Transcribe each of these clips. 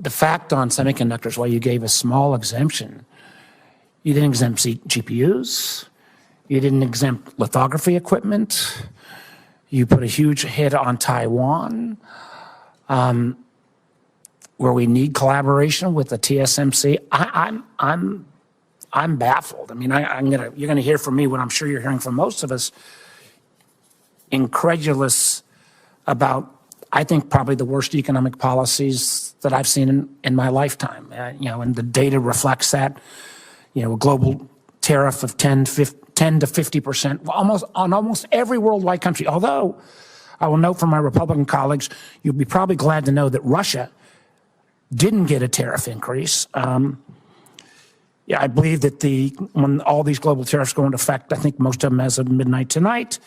the fact on semiconductors, while you gave a small exemption, you didn't exempt GPUs, you didn't exempt lithography equipment, you put a huge hit on Taiwan, where we need collaboration with the TSMC. I'm baffled. I mean, you're gonna hear from me what I'm sure you're hearing from most of us, incredulous about, I think, probably the worst economic policies that I've seen in my lifetime. And the data reflects that. A global tariff of 10 to 50%, on almost every worldwide country. Although, I will note from my Republican colleagues, you'll be probably glad to know that Russia didn't get a tariff increase. I believe that when all these global tariffs go into effect, I think most of them as of midnight tonight,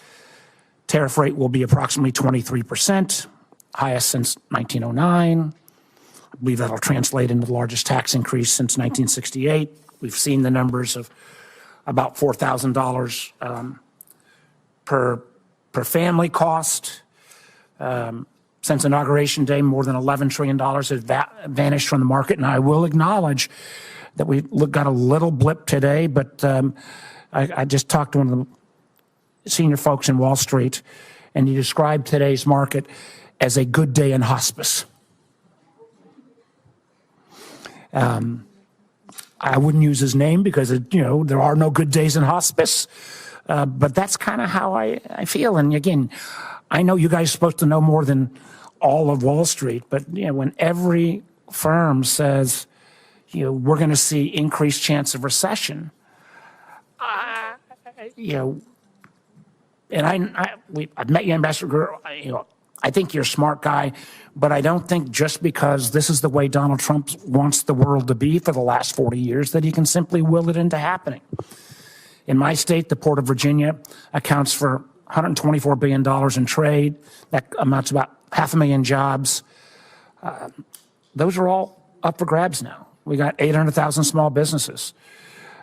tariff rate will be approximately 23%, highest since 1909. I believe that'll translate into the largest tax increase since 1968. We've seen the numbers of about $4,000 per family cost. Since Inauguration Day, more than $11 trillion has vanished from the market. And I will acknowledge that we got a little blip today, but I just talked to one of the senior folks in Wall Street, and he described today's market as a good day in hospice. I wouldn't use his name because, there are no good days in hospice, but that's kind of how I feel. And again, I know you guys are supposed to know more than all of Wall Street, but when every firm says, we're going to see increased chance of recession, and I've met you, Ambassador Gurr, I think you're a smart guy, but I don't think just because this is the way Donald Trump wants the world to be for the last 40 years that he can simply will it into happening. In my state, the Port of Virginia accounts for $124 billion in trade. That amounts to about 500,000 jobs. Those are all up for grabs now. We got 800,000 small businesses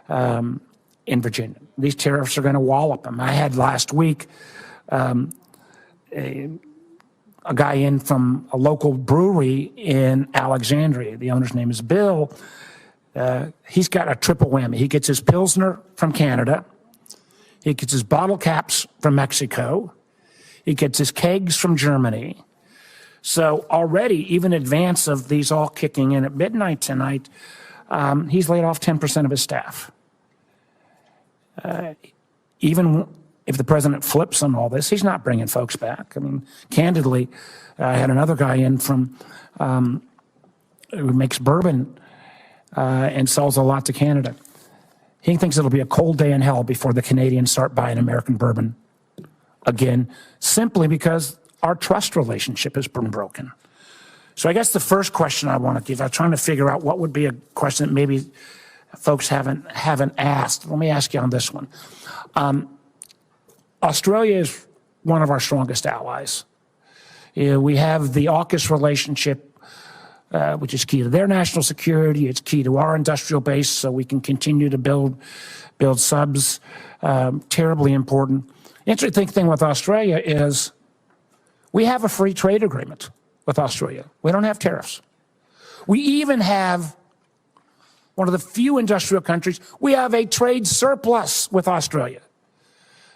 in Virginia. These tariffs are going to wallop them. I had last week a guy in from a local brewery in Alexandria. The owner's name is Bill. He's got a triple whammy. He gets his Pilsner from Canada. He gets his bottle caps from Mexico. He gets his kegs from Germany. So already, even in advance of these all kicking in at midnight tonight, he's laid off 10% of his staff. Even if the president flips on all this, he's not bringing folks back. I mean, candidly, I had another guy in from who makes bourbon and sells a lot to Canada. He thinks it'll be a cold day in hell before the Canadians start buying American bourbon again, simply because our trust relationship has been broken. So I guess the first question I want to give, I'm trying to figure out what would be a question that maybe folks haven't asked. Let me ask you on this one. Australia is one of our strongest allies. We have the AUKUS relationship, which is key to their national security. It's key to our industrial base, so we can continue to build subs. Terribly important. Interesting thing with Australia is we have a free trade agreement with Australia. We don't have tariffs. We even have one of the few industrial countries, we have a trade surplus with Australia.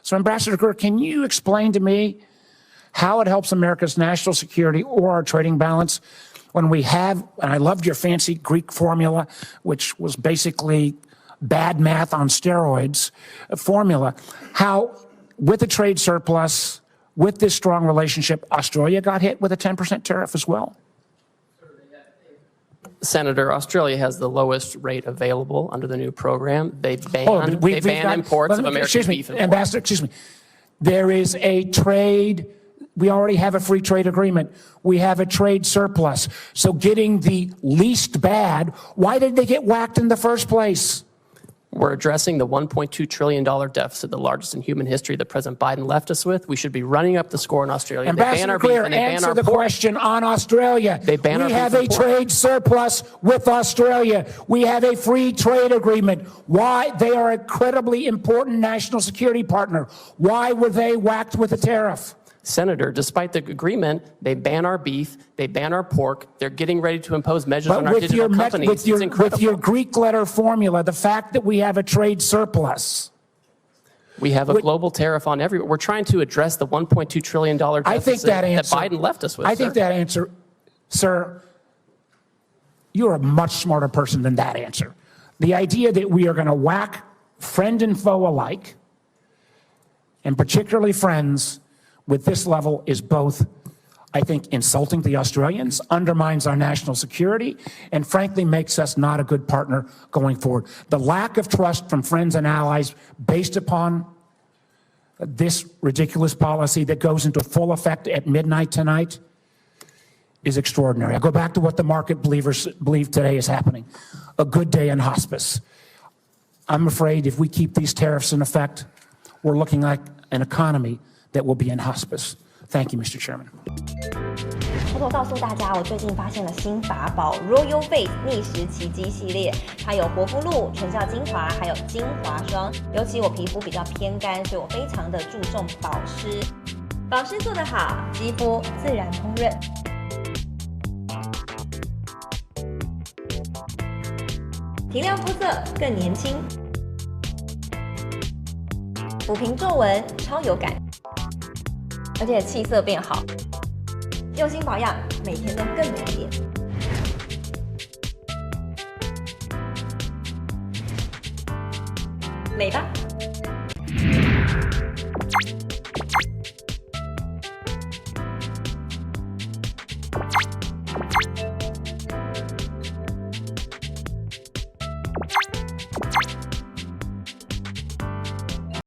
So Ambassador Gurr, can you explain to me how it helps America's national security or our trading balance when we have, and I loved your fancy Greek formula, which was basically bad math on steroids formula, how with a trade surplus, with this strong relationship, Australia got hit with a 10% tariff as well? Senator, Australia has the lowest rate available under the new program. They ban imports of American beef and pork. Ambassador, excuse me. There is a trade. We already have a free trade agreement. We have a trade surplus. So getting the least bad, why did they get whacked in the first place? We're addressing the $1.2 trillion deficit, the largest in human history that President Biden left us with. We should be running up the score in Australia. Ambassador Gurr, answer the question on Australia. They ban our beef and pork. We have a trade surplus with Australia. We have a free trade agreement. Why? They are an incredibly important national security partner. Why were they whacked with a tariff? Senator, despite the agreement, they ban our beef, they ban our pork, they're getting ready to impose measures on our digital companies. It's incredible. With your Greek letter formula, the fact that we have a trade surplus. We have a global tariff on everyone. We're trying to address the $1.2 trillion deficit that Biden left us with. I think that answer, sir, you're a much smarter person than that answer. The idea that we are going to whack friend and foe alike, and particularly friends, with this level is both, I think, insulting the Australians, undermines our national security, and frankly makes us not a good partner going forward. The lack of trust from friends and allies based upon this ridiculous policy that goes into full effect at midnight tonight is extraordinary. I go back to what the market believers believe today is happening. A good day in hospice. I'm afraid if we keep these tariffs in effect, we're looking like an economy that will be in hospice. Thank you, Mr. Chairman. 偷偷告诉大家，我最近发现了新法宝 Royal Face 逆时奇迹系列，它有活肤露、全效精华，还有精华霜。尤其我皮肤比较偏干，所以我非常的注重保湿。保湿做得好，肌肤自然烹润。提亮肤色更年轻，抚平皱纹超有感，而且气色变好。用心保养，每天都更美丽。美吧。